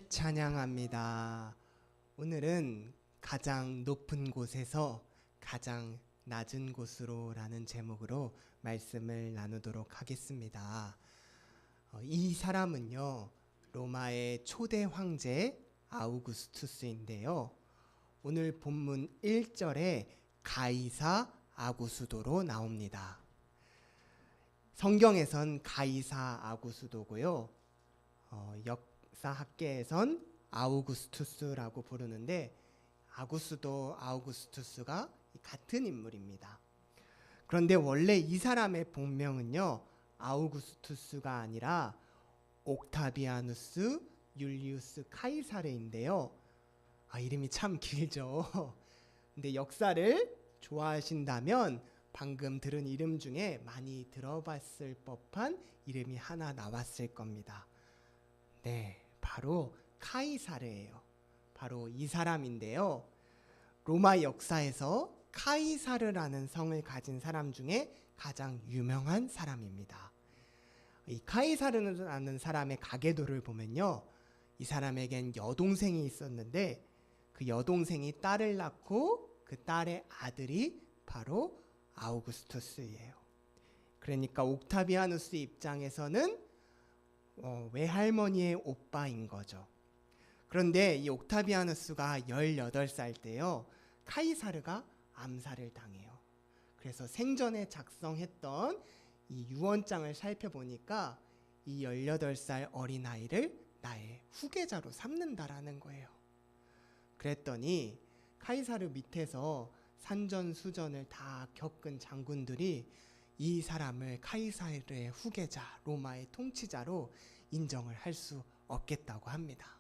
찬양합니다. 오늘은 가장 높은 곳에서 가장 낮은 곳으로 라는 제목으로 말씀을 나누도록 하겠습니다. 이 사람은요, 로마의 초대 황제 아우구스투스인데요. 오늘 본문 1절에 가이사 아구수도로 나옵니다. 성경에선 가이사 아구수도고요. 역사학계에선 아우구스투스라고 부르는데 아구수도, 아우구스투스가 같은 인물입니다. 그런데 원래 이 사람의 본명은요, 아우구스투스가 아니라 옥타비아누스 율리우스 카이사르인데요. 이름이 참 길죠. 근데 역사를 좋아하신다면 방금 들은 이름 중에 많이 들어봤을 법한 이름이 하나 나왔을 겁니다. 네, 바로 카이사르예요. 바로 이 사람인데요. 로마 역사에서 카이사르라는 성을 가진 사람 중에 가장 유명한 사람입니다. 이 카이사르라는 사람의 가계도를 보면요, 이 사람에겐 여동생이 있었는데 그 여동생이 딸을 낳고 그 딸의 아들이 바로 아우구스투스예요. 그러니까 옥타비아누스 입장에서는 외할머니의 오빠인 거죠. 그런데 이 옥타비아누스가 18살 때요, 카이사르가 암살을 당해요. 그래서 생전에 작성했던 이 유언장을 살펴보니까 이 18살 어린아이를 나의 후계자로 삼는다라는 거예요. 그랬더니 카이사르 밑에서 산전수전을 다 겪은 장군들이 이 사람을 카이사르의 후계자, 로마의 통치자로 인정을 할 수 없겠다고 합니다.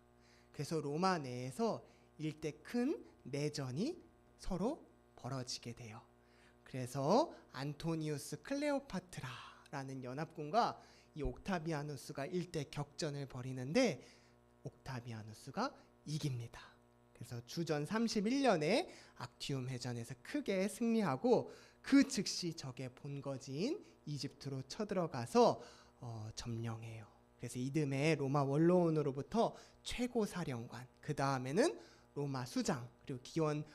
그래서 로마 내에서 일대 큰 내전이 서로 벌어지게 돼요. 그래서 안토니우스 클레오파트라라는 연합군과 이 옥타비아누스가 일대 격전을 벌이는데 옥타비아누스가 이깁니다. 그래서 주전 31년에 악티움 해전에서 크게 승리하고 그 즉시 적의 본거지인 이집트로 쳐들어가서 점령해요. 그래서 이듬해 로마 원로원으로부터 최고 사령관, 그 다음에는 로마 수장, 그리고 기원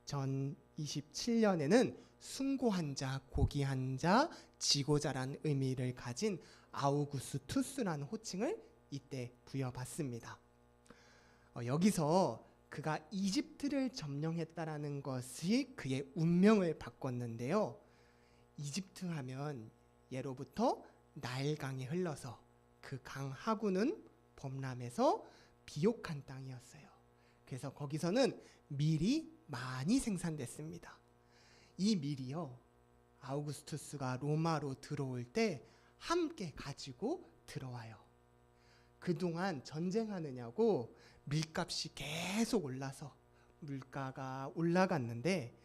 전 27년에는 숭고한 자, 고귀한 자, 지고자라는 의미를 가진 아우구스투스라는 호칭을 이때 부여받습니다. 여기서 그가 이집트를 점령했다라는 것이 그의 운명을 바꿨는데요. 이집트 하면 예로부터 나일강이 흘러서 그 강 하구는 범람해서 비옥한 땅이었어요. 그래서 거기서는 밀이 많이 생산됐습니다. 이 밀이요, 아우구스투스가 로마로 들어올 때 함께 가지고 들어와요. 그동안 전쟁하느냐고 밀값이 계속 올라서 물가가 올라갔는데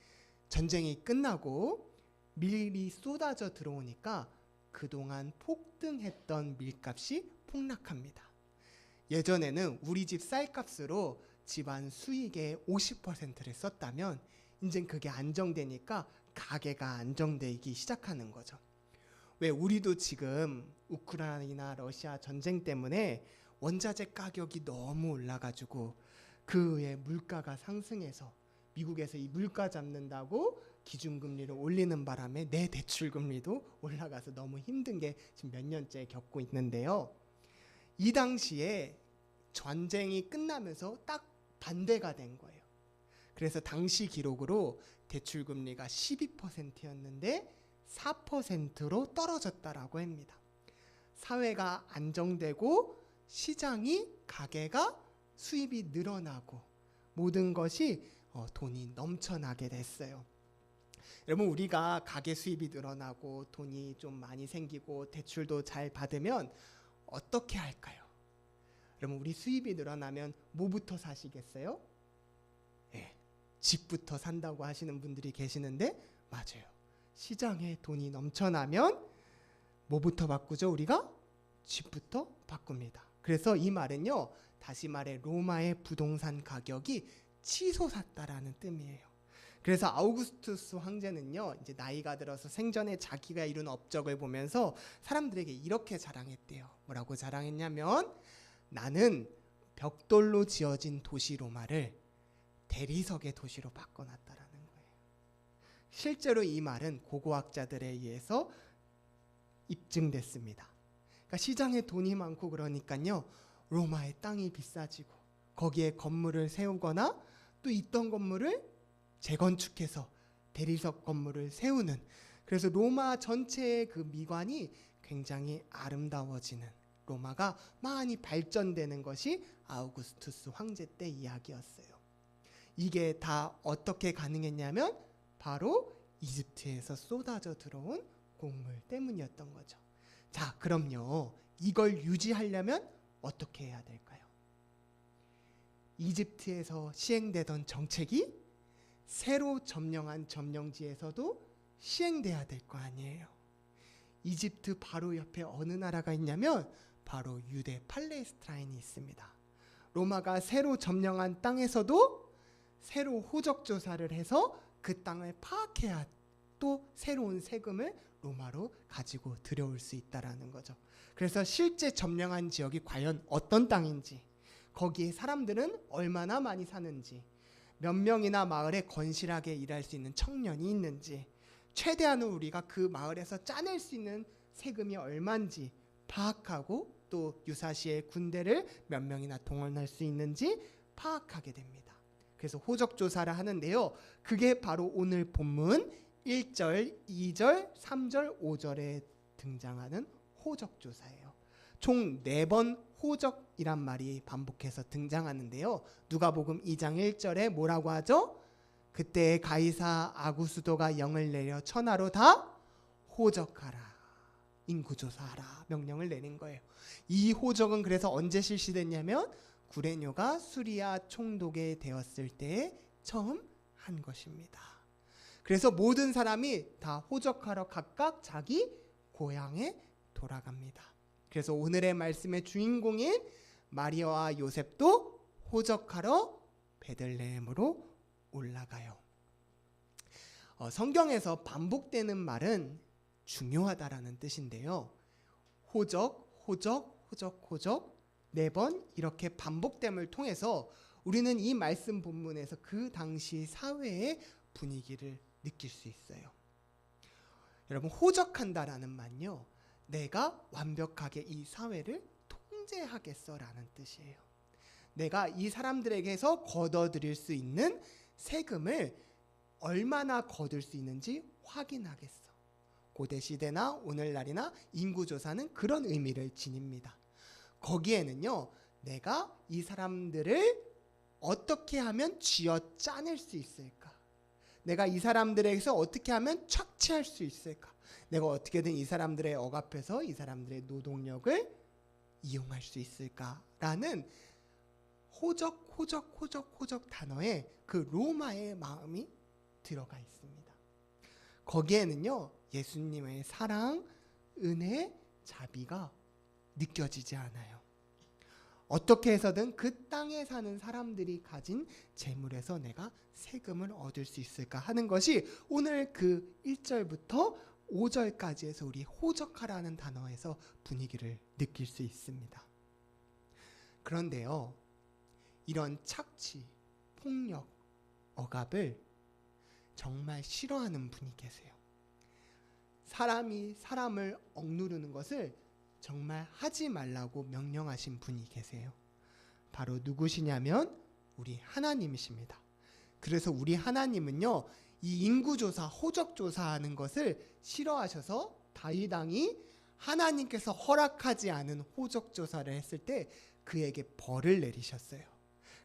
전쟁이 끝나고 밀이 쏟아져 들어오니까 그동안 폭등했던 밀값이 폭락합니다. 예전에는 우리 집 쌀값으로 집안 수익의 50%를 썼다면 이제 그게 안정되니까 가게가 안정되기 시작하는 거죠. 왜 우리도 지금 우크라이나 러시아 전쟁 때문에 원자재 가격이 너무 올라가지고 그의 물가가 상승해서 미국에서 이 물가 잡는다고 기준금리를 올리는 바람에 내 대출금리도 올라가서 너무 힘든 게 지금 몇 년째 겪고 있는데요. 이 당시에 전쟁이 끝나면서 딱 반대가 된 거예요. 그래서 당시 기록으로 대출금리가 12%였는데 4%로 떨어졌다라고 합니다. 사회가 안정되고 시장이, 가게가 수입이 늘어나고 모든 것이 돈이 넘쳐나게 됐어요. 여러분, 우리가 가게 수입이 늘어나고 돈이 좀 많이 생기고 대출도 잘 받으면 어떻게 할까요? 여러분, 우리 수입이 늘어나면 뭐부터 사시겠어요? 집부터 산다고 하시는 분들이 계시는데 맞아요. 시장에 돈이 넘쳐나면 뭐부터 바꾸죠? 우리가 집부터 바꿉니다. 그래서 이 말은요, 다시 말해 로마의 부동산 가격이 치솟았다라는 뜻이에요. 그래서 아우구스투스 황제는요, 이제 나이가 들어서 생전에 자기가 이룬 업적을 보면서 사람들에게 이렇게 자랑했대요. 뭐라고 자랑했냐면, 나는 벽돌로 지어진 도시 로마를 대리석의 도시로 바꿔놨다라는 거예요. 실제로 이 말은 고고학자들에 의해서 입증됐습니다. 그러니까 시장에 돈이 많고 그러니까요, 로마의 땅이 비싸지고 거기에 건물을 세우거나 또 있던 건물을 재건축해서 대리석 건물을 세우는, 그래서 로마 전체의 그 미관이 굉장히 아름다워지는, 로마가 많이 발전되는 것이 아우구스투스 황제 때 이야기였어요. 이게 다 어떻게 가능했냐면 바로 이집트에서 쏟아져 들어온 곡물 때문이었던 거죠. 자, 그럼요, 이걸 유지하려면 어떻게 해야 될까요? 이집트에서 시행되던 정책이 새로 점령한 점령지에서도 시행돼야 될 거 아니에요. 이집트 바로 옆에 어느 나라가 있냐면 바로 유대 팔레스타인이 있습니다. 로마가 새로 점령한 땅에서도 새로 호적 조사를 해서 그 땅을 파악해야 또 새로운 세금을 로마로 가지고 들여올 수 있다라는 거죠. 그래서 실제 점령한 지역이 과연 어떤 땅인지, 거기에 사람들은 얼마나 많이 사는지, 몇 명이나 마을에 건실하게 일할 수 있는 청년이 있는지, 최대한으로 우리가 그 마을에서 짜낼 수 있는 세금이 얼마인지 파악하고 또 유사시에 군대를 몇 명이나 동원할 수 있는지 파악하게 됩니다. 그래서 호적 조사를 하는데요, 그게 바로 오늘 본문 1절, 2절, 3절, 5절에 등장하는 호적 조사예요. 총 4번 호적이란 말이 반복해서 등장하는데요, 누가복음 2장 1절에 뭐라고 하죠? 그때 가이사 아구수도가 영을 내려 천하로 다 호적하라, 인구조사하라 명령을 내린 거예요. 이 호적은 그래서 언제 실시됐냐면 구레뇨가 수리아 총독에 되었을 때 처음 한 것입니다. 그래서 모든 사람이 다 호적하러 각각 자기 고향에 돌아갑니다. 그래서 오늘의 말씀의 주인공인 마리아와 요셉도 호적하러 베들레헴으로 올라가요. 성경에서 반복되는 말은 중요하다라는 뜻인데요, 호적, 호적, 호적, 호적 4번 이렇게 반복됨을 통해서 우리는 이 말씀 본문에서 그 당시 사회의 분위기를 느낄 수 있어요. 여러분, 호적한다라는 말은요, 내가 완벽하게 이 사회를 통제하겠어라는 뜻이에요. 내가 이 사람들에게서 걷어들일 수 있는 세금을 얼마나 거둘 수 있는지 확인하겠어. 고대 시대나 오늘날이나 인구조사는 그런 의미를 지닙니다. 거기에는요, 내가 이 사람들을 어떻게 하면 쥐어짜낼 수 있을까? 내가 이 사람들에게서 어떻게 하면 착취할 수 있을까? 내가 어떻게든 이 사람들의 억압해서 이 사람들의 노동력을 이용할 수 있을까라는 호적, 호적, 호적, 호적 단어에 그 로마의 마음이 들어가 있습니다. 거기에는요, 예수님의 사랑, 은혜, 자비가 느껴지지 않아요. 어떻게 해서든 그 땅에 사는 사람들이 가진 재물에서 내가 세금을 얻을 수 있을까 하는 것이 오늘 그 1절부터 5절까지에서 우리 호적하라는 단어에서 분위기를 느낄 수 있습니다. 그런데요, 이런 착취, 폭력, 억압을 정말 싫어하는 분이 계세요. 사람이 사람을 억누르는 것을 정말 하지 말라고 명령하신 분이 계세요. 바로 누구시냐면 우리 하나님이십니다. 그래서 우리 하나님은요, 이 인구조사, 호적조사하는 것을 싫어하셔서 다윗 왕이 하나님께서 허락하지 않은 호적조사를 했을 때 그에게 벌을 내리셨어요.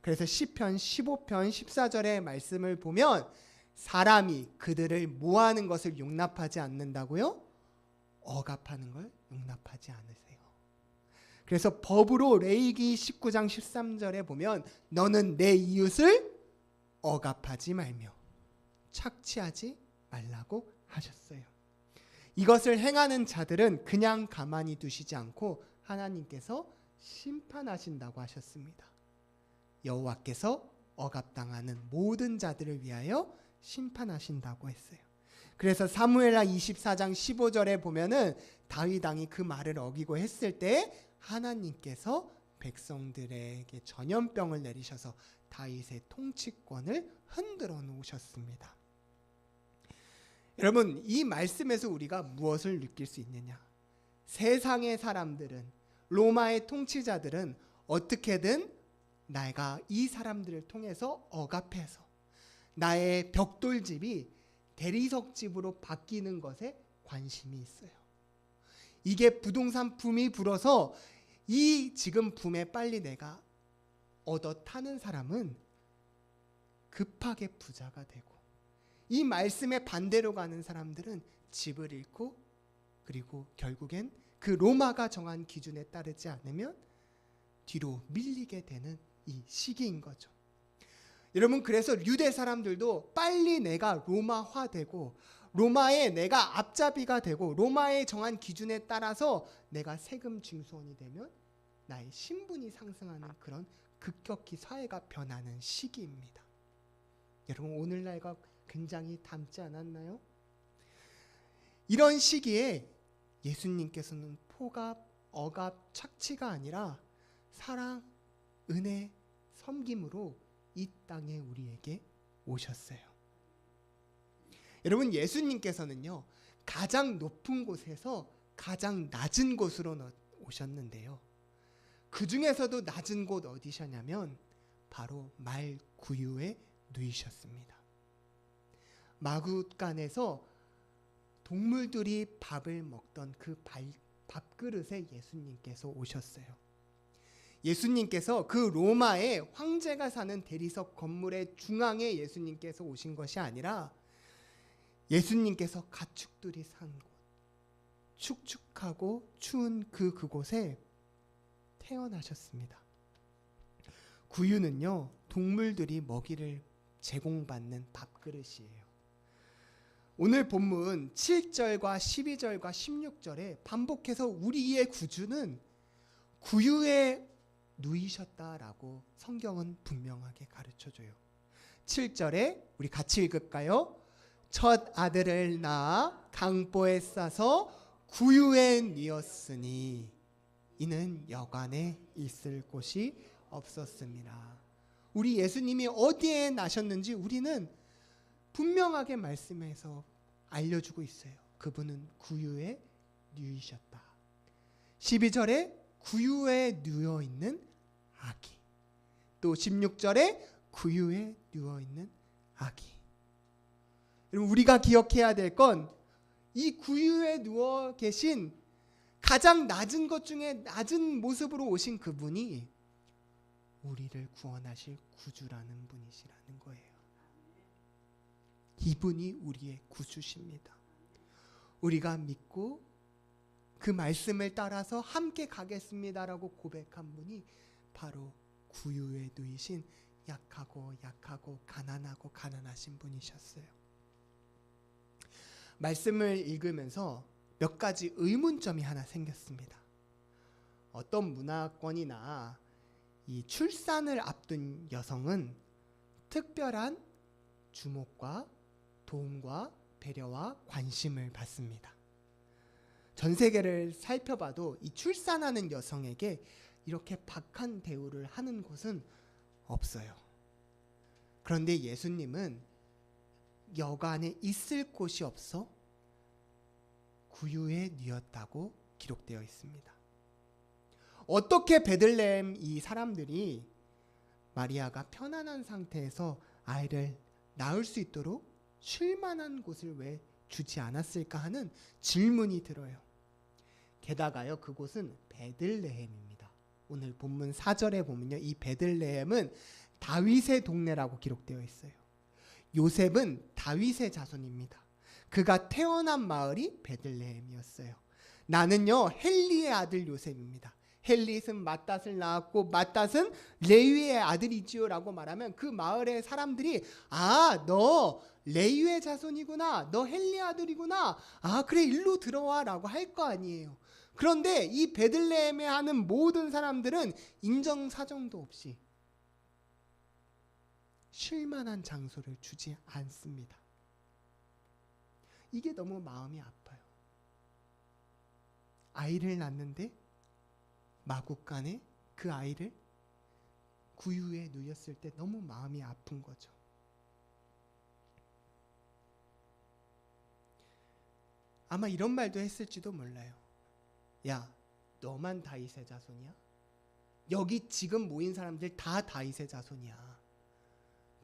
그래서 시편 15편 14절의 말씀을 보면 사람이 그들을 모하는 것을 용납하지 않는다고요? 억압하는 걸 용납하지 않으세요. 그래서 법으로 레위기 19장 13절에 보면 너는 내 이웃을 억압하지 말며 착취하지 말라고 하셨어요. 이것을 행하는 자들은 그냥 가만히 두시지 않고 하나님께서 심판하신다고 하셨습니다. 여호와께서 억압당하는 모든 자들을 위하여 심판하신다고 했어요. 그래서 사무엘하 24장 15절에 보면은 다윗 왕이 그 말을 어기고 했을 때 하나님께서 백성들에게 전염병을 내리셔서 다윗의 통치권을 흔들어 놓으셨습니다. 여러분, 이 말씀에서 우리가 무엇을 느낄 수 있느냐? 세상의 사람들은, 로마의 통치자들은 어떻게든 내가 이 사람들을 통해서 억압해서 나의 벽돌집이 대리석집으로 바뀌는 것에 관심이 있어요. 이게 부동산 붐이 불어서 이 지금 붐에 빨리 내가 얻어 타는 사람은 급하게 부자가 되고, 이 말씀에 반대로 가는 사람들은 집을 잃고, 그리고 결국엔 그 로마가 정한 기준에 따르지 않으면 뒤로 밀리게 되는 이 시기인 거죠. 여러분, 그래서 유대 사람들도 빨리 내가 로마화되고 로마에 내가 앞잡이가 되고 로마의 정한 기준에 따라서 내가 세금 징수원이 되면 나의 신분이 상승하는 그런 급격히 사회가 변하는 시기입니다. 여러분, 오늘날과 굉장히 닮지 않았나요? 이런 시기에 예수님께서는 포갑, 억압, 착취가 아니라 사랑, 은혜, 섬김으로 이 땅에 우리에게 오셨어요. 여러분, 예수님께서는요, 가장 높은 곳에서 가장 낮은 곳으로 오셨는데요, 그 중에서도 낮은 곳 어디셨냐면 바로 말 구유에 누이셨습니다. 마구간에서 동물들이 밥을 먹던 그 밥그릇에 예수님께서 오셨어요. 예수님께서 그 로마의 황제가 사는 대리석 건물의 중앙에 예수님께서 오신 것이 아니라 예수님께서 가축들이 산 곳, 축축하고 추운 그곳에 태어나셨습니다. 구유는요, 동물들이 먹이를 제공받는 밥그릇이에요. 오늘 본문 7절과 12절과 16절에 반복해서 우리의 구주는 구유에 누이셨다라고 성경은 분명하게 가르쳐줘요. 7절에 우리 같이 읽을까요? 첫 아들을 낳아 강보에 싸서 구유에 누였으니 이는 여관에 있을 곳이 없었습니다. 우리 예수님이 어디에 나셨는지 우리는 분명하게 말씀해서 알려주고 있어요. 그분은 구유에 누이셨다. 12절에 구유에 누워있는 아기, 또 16절에 구유에 누워있는 아기. 여러분, 우리가 기억해야 될 건 이 구유에 누워 계신 가장 낮은 것 중에 낮은 모습으로 오신 그분이 우리를 구원하실 구주라는 분이시라는 거예요. 이분이 우리의 구주십니다. 우리가 믿고 그 말씀을 따라서 함께 가겠습니다라고 고백한 분이 바로 구유에 누이신 약하고 가난하고 가난하신 분이셨어요. 말씀을 읽으면서 몇 가지 의문점이 하나 생겼습니다. 어떤 문화권이나 이 출산을 앞둔 여성은 특별한 주목과 도움과 배려와 관심을 받습니다. 전 세계를 살펴봐도 이 출산하는 여성에게 이렇게 박한 대우를 하는 곳은 없어요. 그런데 예수님은 여관에 있을 곳이 없어 구유에 누였다고 기록되어 있습니다. 어떻게 베들레헴 이 사람들이 마리아가 편안한 상태에서 아이를 낳을 수 있도록 쉴 만한 곳을 왜 주지 않았을까 하는 질문이 들어요. 게다가요, 그곳은 베들레헴입니다. 오늘 본문 4절에 보면요, 이 베들레헴은 다윗의 동네라고 기록되어 있어요. 요셉은 다윗의 자손입니다. 그가 태어난 마을이 베들레헴이었어요. 나는요, 헬리의 아들 요셉입니다. 헬릿은 맏닷을 낳았고 맏닷은 레위의 아들이지요 라고 말하면 그 마을의 사람들이 너 레위의 자손이구나, 너 헬리 아들이구나, 그래 일로 들어와 라고 할 거 아니에요. 그런데 이 베들레헴에 하는 모든 사람들은 인정사정도 없이 쉴만한 장소를 주지 않습니다. 이게 너무 마음이 아파요. 아이를 낳는데 마구간에 그 아이를 구유에 누였을 때 너무 마음이 아픈 거죠. 아마 이런 말도 했을지도 몰라요. 야, 너만 다윗의 자손이야? 여기 지금 모인 사람들 다 다윗의 자손이야.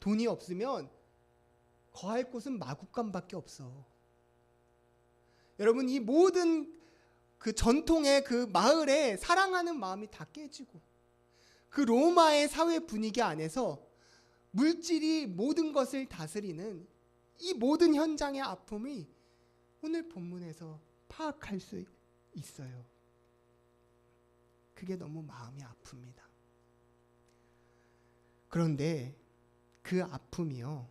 돈이 없으면 거할 곳은 마국간밖에 없어. 여러분, 이 모든 그 전통의 그 마을에 사랑하는 마음이 다 깨지고, 그 로마의 사회 분위기 안에서 물질이 모든 것을 다스리는 이 모든 현장의 아픔이 오늘 본문에서 파악할 수 있어요. 그게 너무 마음이 아픕니다. 그런데 그 아픔이요,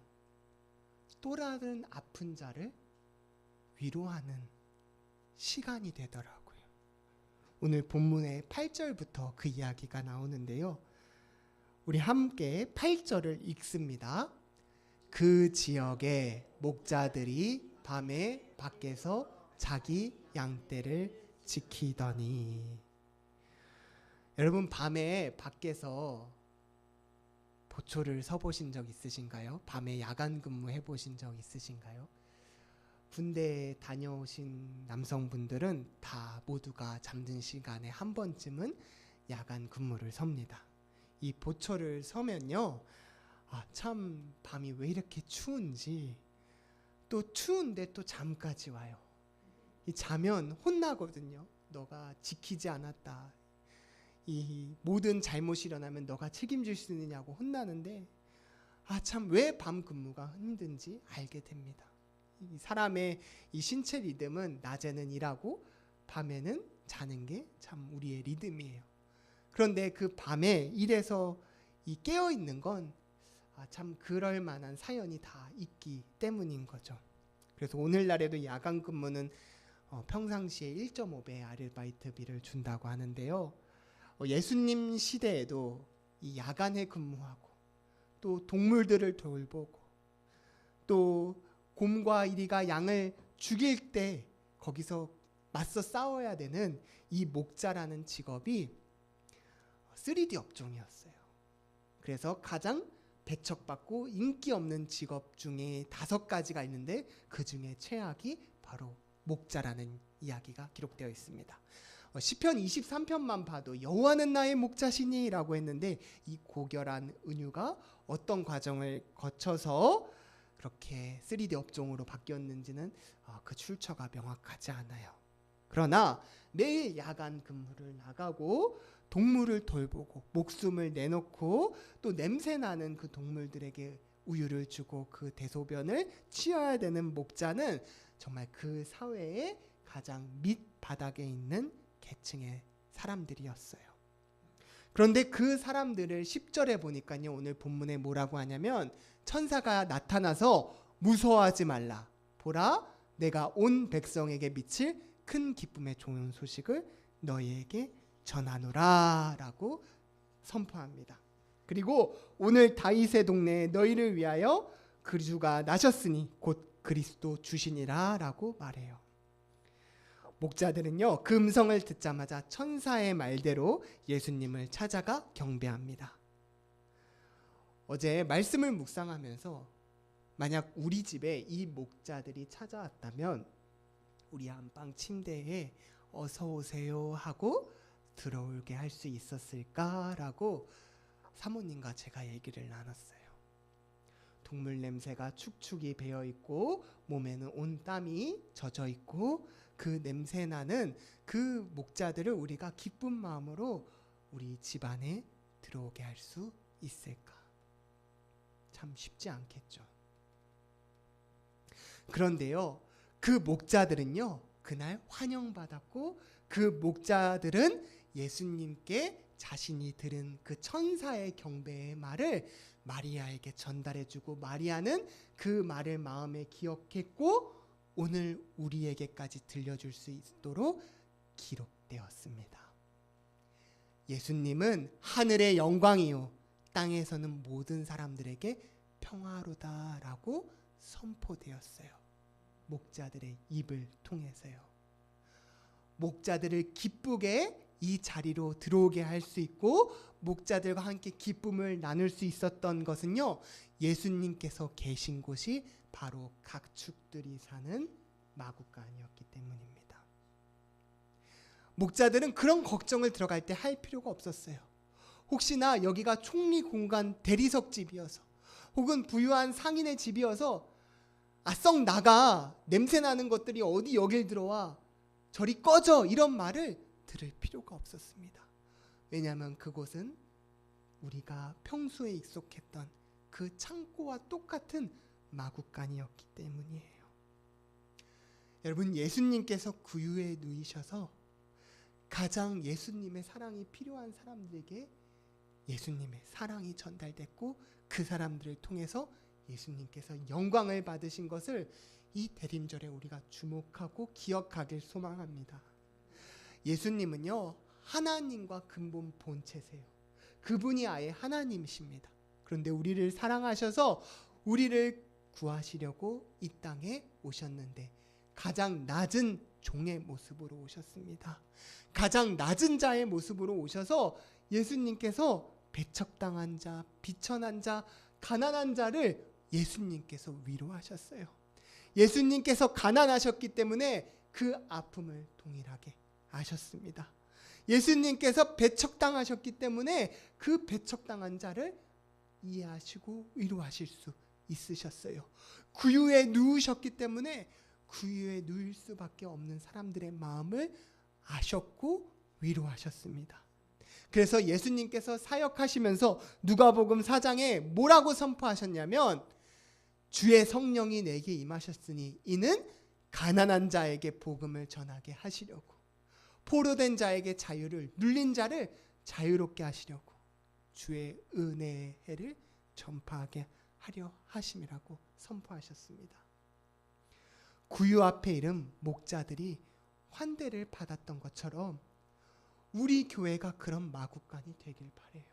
또 다른 아픈 자를 위로하는 시간이 되더라고요. 오늘 본문의 8절부터 그 이야기가 나오는데요. 우리 함께 8절을 읽습니다. 그 지역에 목자들이 밤에 밖에서 자기 양떼를 지키더니. 여러분, 밤에 밖에서 보초를 서보신 적 있으신가요? 밤에 야간 근무 해보신 적 있으신가요? 군대에 다녀오신 남성분들은 다 모두가 잠든 시간에 한 번쯤은 야간 근무를 섭니다. 이 보초를 서면요, 참 밤이 왜 이렇게 추운지, 또 추운데 또 잠까지 와요. 이 자면 혼나거든요. 너가 지키지 않았다. 이 모든 잘못이 일어나면 너가 책임질 수 있느냐고 혼나는데, 참 왜 밤 근무가 힘든지 알게 됩니다. 이 사람의 이 신체 리듬은 낮에는 일하고 밤에는 자는 게 참 우리의 리듬이에요. 그런데 그 밤에 일해서 이 깨어 있는 건 참 그럴 만한 사연이 다 있기 때문인 거죠. 그래서 오늘날에도 야간 근무는 평상시에 1.5배 아르바이트비를 준다고 하는데요. 예수님 시대에도 이 야간에 근무하고, 또 동물들을 돌보고, 또 곰과 이리가 양을 죽일 때 거기서 맞서 싸워야 되는 이 목자라는 직업이 3D 업종이었어요. 그래서 가장 배척받고 인기 없는 직업 중에 5가지가 있는데, 그 중에 최악이 바로 목자라는 이야기가 기록되어 있습니다. 시편 23편만 봐도 여호와는 나의 목자시니 라고 했는데, 이 고결한 은유가 어떤 과정을 거쳐서 그렇게 3D 업종으로 바뀌었는지는 그 출처가 명확하지 않아요. 그러나 매일 야간 근무를 나가고 동물을 돌보고 목숨을 내놓고 또 냄새나는 그 동물들에게 우유를 주고 그 대소변을 치워야 되는 목자는 정말 그 사회의 가장 밑바닥에 있는 계층의 사람들이었어요. 그런데 그 사람들을 10절에 보니까요, 오늘 본문에 뭐라고 하냐면, 천사가 나타나서 무서워하지 말라. 보라, 내가 온 백성에게 미칠 큰 기쁨의 좋은 소식을 너희에게 전하노라 라고 선포합니다. 그리고 오늘 다윗의 동네에 너희를 위하여 그리주가 나셨으니 곧 그리스도 주시니라 라고 말해요. 목자들은요, 그 음성을 듣자마자 천사의 말대로 예수님을 찾아가 경배합니다. 어제 말씀을 묵상하면서 만약 우리 집에 이 목자들이 찾아왔다면 우리 안방 침대에 어서 오세요 하고 들어오게 할 수 있었을까라고 사모님과 제가 얘기를 나눴어요. 동물 냄새가 축축이 배어 있고 몸에는 온 땀이 젖어 있고 그 냄새 나는 그 목자들을 우리가 기쁜 마음으로 우리 집안에 들어오게 할 수 있을까? 참 쉽지 않겠죠. 그런데요, 그 목자들은요, 그날 환영받았고, 그 목자들은 예수님께 자신이 들은 그 천사의 경배의 말을 마리아에게 전달해주고, 마리아는 그 말을 마음에 기억했고 오늘 우리에게까지 들려줄 수 있도록 기록되었습니다. 예수님은 하늘의 영광이요 땅에서는 모든 사람들에게 평화로다라고 선포되었어요. 목자들의 입을 통해서요. 목자들을 기쁘게 이 자리로 들어오게 할 수 있고 목자들과 함께 기쁨을 나눌 수 있었던 것은요, 예수님께서 계신 곳이 바로 각축들이 사는 마구간이었기 때문입니다. 목자들은 그런 걱정을 들어갈 때 할 필요가 없었어요. 혹시나 여기가 총리 공간 대리석 집이어서 혹은 부유한 상인의 집이어서 썩 나가, 냄새 나는 것들이 어디 여길 들어와, 저리 꺼져, 이런 말을 들을 필요가 없었습니다. 왜냐하면 그곳은 우리가 평소에 익숙했던 그 창고와 똑같은 마구간이었기 때문이에요. 여러분, 예수님께서 구유에 누이셔서 가장 예수님의 사랑이 필요한 사람들에게 예수님의 사랑이 전달됐고 그 사람들을 통해서 예수님께서 영광을 받으신 것을 이 대림절에 우리가 주목하고 기억하길 소망합니다. 예수님은요, 하나님과 근본 본체세요. 그분이 아예 하나님이십니다. 그런데 우리를 사랑하셔서 우리를 구하시려고 이 땅에 오셨는데 가장 낮은 종의 모습으로 오셨습니다. 가장 낮은 자의 모습으로 오셔서 예수님께서 배척당한 자, 비천한 자, 가난한 자를 예수님께서 위로하셨어요. 예수님께서 가난하셨기 때문에 그 아픔을 동일하게 아셨습니다. 예수님께서 배척당하셨기 때문에 그 배척당한 자를 이해하시고 위로하실 수 있으셨어요. 구유에 누우셨기 때문에 구유에 누울 수밖에 없는 사람들의 마음을 아셨고 위로하셨습니다. 그래서 예수님께서 사역하시면서 누가복음 4장에 뭐라고 선포하셨냐면, 주의 성령이 내게 임하셨으니 이는 가난한 자에게 복음을 전하게 하시려고, 포로된 자에게 자유를, 눌린 자를 자유롭게 하시려고 주의 은혜의 해를 전파하게 하려 하심이라고 선포하셨습니다. 구유 앞에 이른 목자들이 환대를 받았던 것처럼 우리 교회가 그런 마구간이 되길 바라요.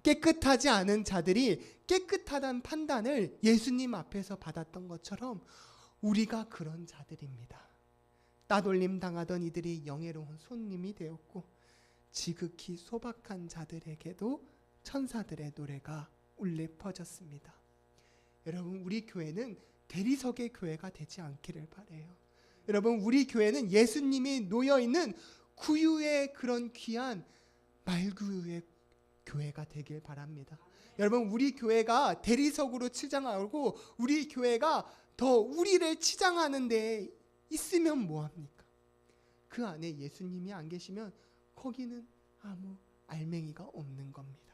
깨끗하지 않은 자들이 깨끗하다는 판단을 예수님 앞에서 받았던 것처럼 우리가 그런 자들입니다. 따돌림 당하던 이들이 영예로운 손님이 되었고 지극히 소박한 자들에게도 천사들의 노래가 울려 퍼졌습니다. 여러분, 우리 교회는 대리석의 교회가 되지 않기를 바라요. 여러분, 우리 교회는 예수님이 놓여있는 구유의 그런 귀한 말구유의 교회가 되길 바랍니다. 여러분, 우리 교회가 대리석으로 치장하고 우리 교회가 더 우리를 치장하는 데 있으면 뭐합니까? 그 안에 예수님이 안 계시면 거기는 아무 알맹이가 없는 겁니다.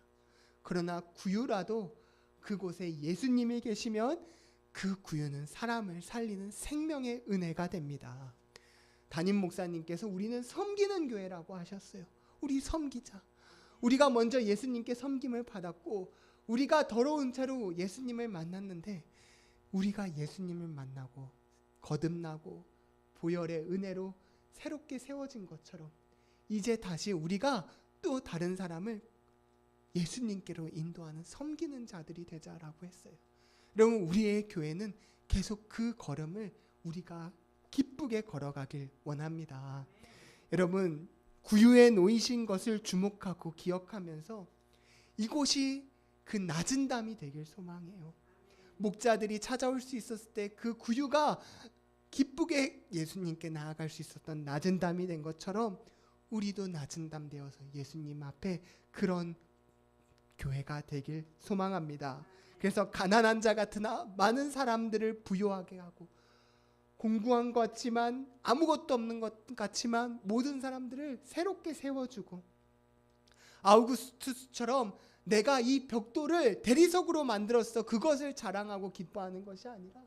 그러나 구유라도 그곳에 예수님이 계시면 그 구유는 사람을 살리는 생명의 은혜가 됩니다. 담임 목사님께서 우리는 섬기는 교회라고 하셨어요. 우리 섬기자. 우리가 먼저 예수님께 섬김을 받았고 우리가 더러운 채로 예수님을 만났는데 우리가 예수님을 만나고 거듭나고 보혈의 은혜로 새롭게 세워진 것처럼 이제 다시 우리가 또 다른 사람을 예수님께로 인도하는 섬기는 자들이 되자라고 했어요. 여러분, 우리의 교회는 계속 그 걸음을 우리가 기쁘게 걸어가길 원합니다. 여러분, 구유에 놓이신 것을 주목하고 기억하면서 이곳이 그 낮은 담이 되길 소망해요. 목자들이 찾아올 수 있었을 때 그 구유가 기쁘게 예수님께 나아갈 수 있었던 낮은 담이 된 것처럼 우리도 낮은 담 되어서 예수님 앞에 그런 교회가 되길 소망합니다. 그래서 가난한 자 같으나 많은 사람들을 부유하게 하고 공부한 것 같지만 아무것도 없는 것 같지만 모든 사람들을 새롭게 세워주고 아우구스투스처럼 내가 이 벽돌을 대리석으로 만들었어 그것을 자랑하고 기뻐하는 것이 아니라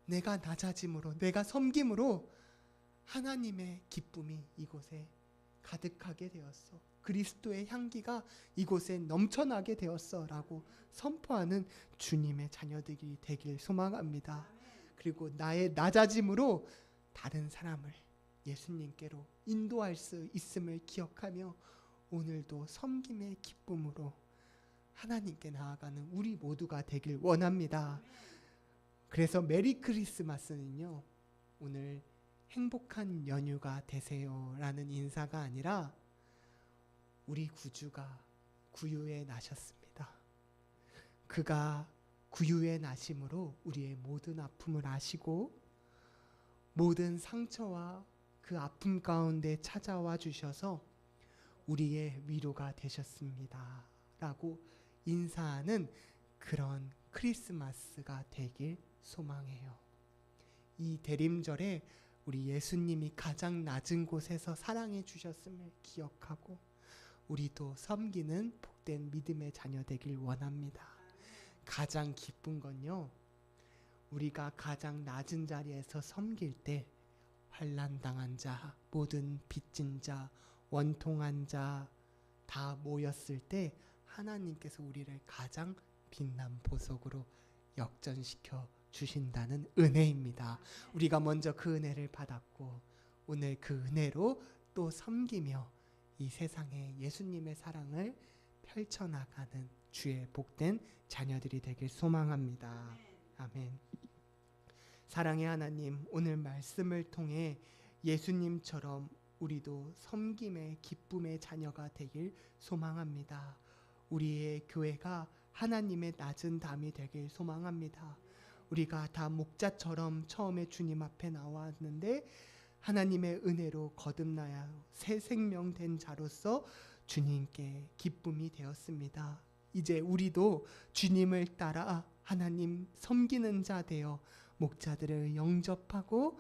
내가 낮아짐으로 내가 섬김으로 하나님의 기쁨이 이곳에 가득하게 되었어. 그리스도의 향기가 이곳에 넘쳐나게 되었어 라고 선포하는 주님의 자녀들이 되길 소망합니다. 그리고 나의 낮아짐으로 다른 사람을 예수님께로 인도할 수 있음을 기억하며 오늘도 섬김의 기쁨으로 하나님께 나아가는 우리 모두가 되길 원합니다. 그래서 메리 크리스마스는요, 오늘 행복한 연휴가 되세요라는 인사가 아니라 우리 구주가 구유에 나셨습니다. 그가 구유에 나심으로 우리의 모든 아픔을 아시고 모든 상처와 그 아픔 가운데 찾아와 주셔서 우리의 위로가 되셨습니다 라고 인사하는 그런 크리스마스가 되길 소망해요. 이 대림절에 우리 예수님이 가장 낮은 곳에서 사랑해 주셨음을 기억하고 우리도 섬기는 복된 믿음의 자녀 되길 원합니다. 가장 기쁜 건요, 우리가 가장 낮은 자리에서 섬길 때 환난당한 자, 모든 빚진 자, 원통한 자 다 모였을 때 하나님께서 우리를 가장 빛난 보석으로 역전시켜 주신다는 은혜입니다. 우리가 먼저 그 은혜를 받았고 오늘 그 은혜로 또 섬기며 이 세상에 예수님의 사랑을 펼쳐나가는 주의 복된 자녀들이 되길 소망합니다. 아멘. 사랑의 하나님, 오늘 말씀을 통해 예수님처럼 우리도 섬김의 기쁨의 자녀가 되길 소망합니다. 우리의 교회가 하나님의 낮은 담이 되길 소망합니다. 우리가 다 목자처럼 처음에 주님 앞에 나왔는데 하나님의 은혜로 거듭나야 새 생명 된 자로서 주님께 기쁨이 되었습니다. 이제 우리도 주님을 따라 하나님 섬기는 자 되어 목자들을 영접하고